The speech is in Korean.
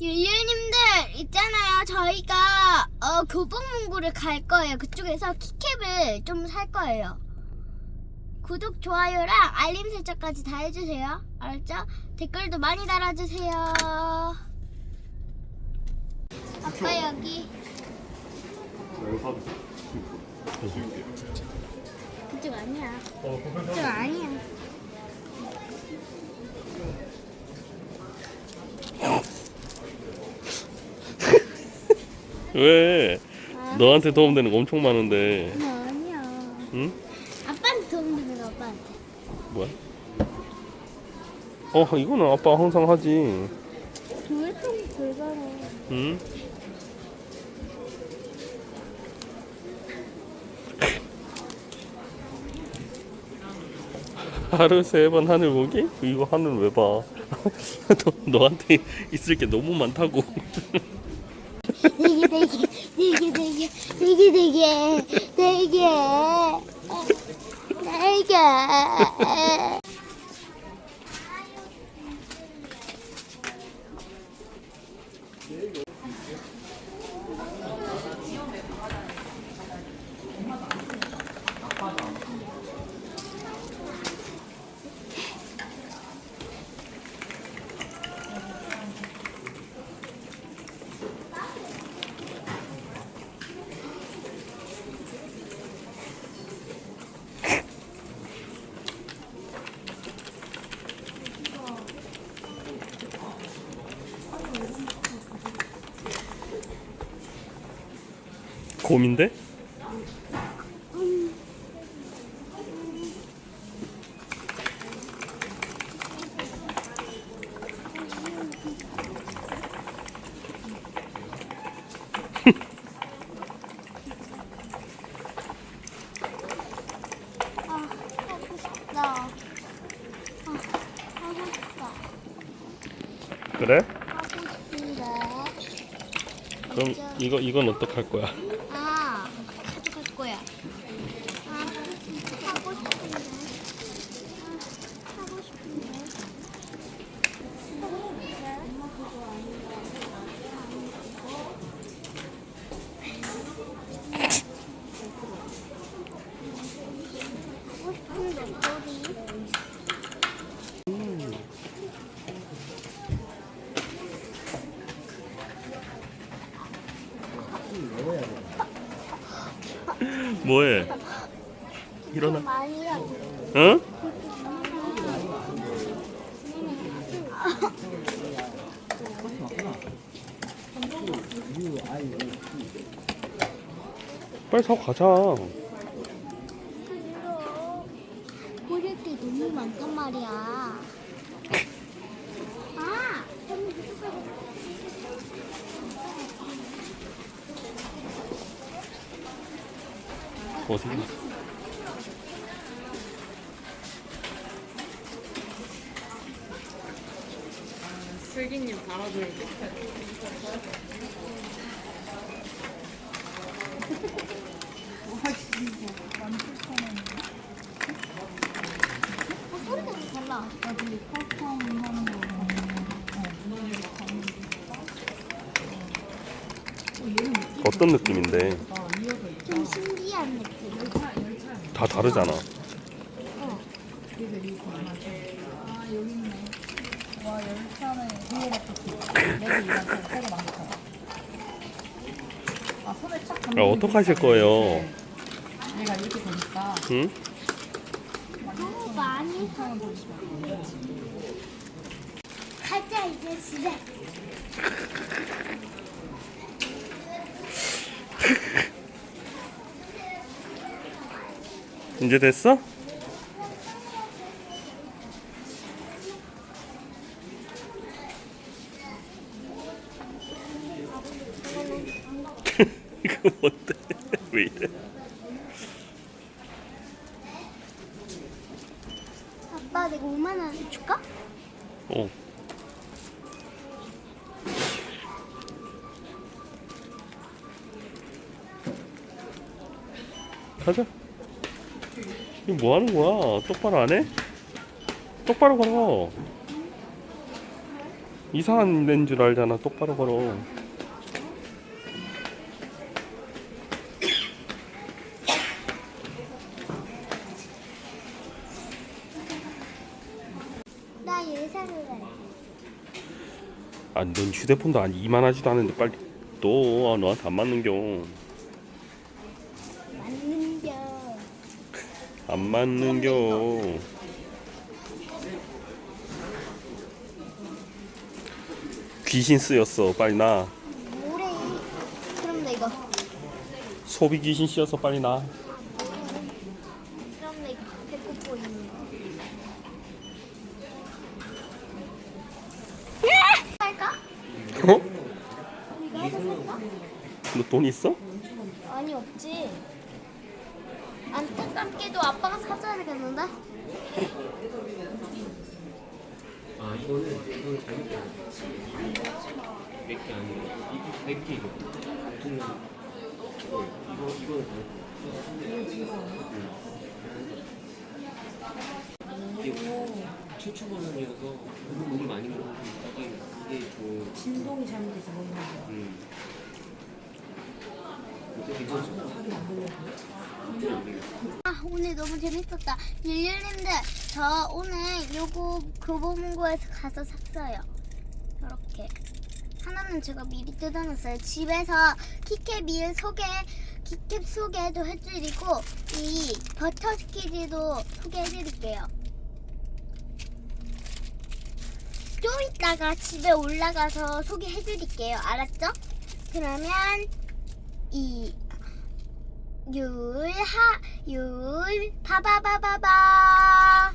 유유님들 있잖아요. 저희가 교보문고를 갈 거예요. 그쪽에서 키캡을 좀 살 거예요. 구독, 좋아요랑 알림 설정까지 다 해주세요. 알았죠? 댓글도 많이 달아주세요. 아빠 여기. 그쪽 아니야. 그쪽 아니야. 왜? 너한테 도움되는 거 엄청 많은데. 아니야. 응? 아빠한테 도움 되는 거 아빠한테. 뭐야? 이거는 아빠 항상 하지. 돌좀 돌잖아. 응? 하루 3번 하늘 보기? 이거 하늘 왜 봐? 너한테 있을 게 너무 많다고. 되게. 곰인데? 하고 싶다. 하고 싶다. 그래? 하고 싶은데. 그럼 이건 어떡할 거야? 가져갈 거야. 하고 싶은데. 하고 싶은데. 하고 싶은데 소리. 뭐해? 일어나. 많이 하고. 응? 빨리 사고 가자. 보실 게 너무 많단 말이야. 어디? 슬기님 달아줘야지. 소리가 좀 달라. 어떤 느낌인데? 좀 신기한 느낌. 다 다르잖아. 와, 열차는 뒤에 같은 내가 이한테 새로 만들었잖아. 손에 쫙 잡는 어떡하실 거예요? 얘가 이렇게 되니까 응? 너무 많이 하고 가자 이제 집에. 이제 됐어? 이거 뭔데? 왜 이래? 아빠 내가 5만 원 줄까? 어. 가자. 이거 뭐 하는 거야? 똑바로 안 해? 똑바로 걸어. 이상한 데인 줄 알잖아. 똑바로 걸어. 나 예상을 해. 아, 넌 휴대폰도 안 이만하지도 않은데 빨리 또 너한테 안 맞는겨. 맞는겨. 안 맞는겨. 귀신 쓰였어. 빨리 나. 뭐래? 그럼 나 이거. 소비 귀신 씌어서 빨리 나. 그럼 나 이거 배꼽 보이는 거. 할까? 어? 이거 해서 살까? 너 돈 있어? 아니 없지. 안타깝게도 아빠가 사줘야 되겠는데? 아 이거는 잘못 들었어. 몇개 아니고 몇개 이거 보통 이거는 이게 최초 버전이어서 목을 많이 먹고 이게 좀 진동이 잘못돼서 먹는 거야. 괜찮죠? 아 오늘 너무 재밌었다. 릴리님들 저 오늘 요거 교보문고에서 가서 샀어요. 이렇게 하나는 제가 미리 뜯어놨어요. 집에서 키캡 소개도 해드리고 이 버터스키즈도 소개해드릴게요. 좀 이따가 집에 올라가서 소개해드릴게요. 알았죠? 그러면 율, 파바바바바.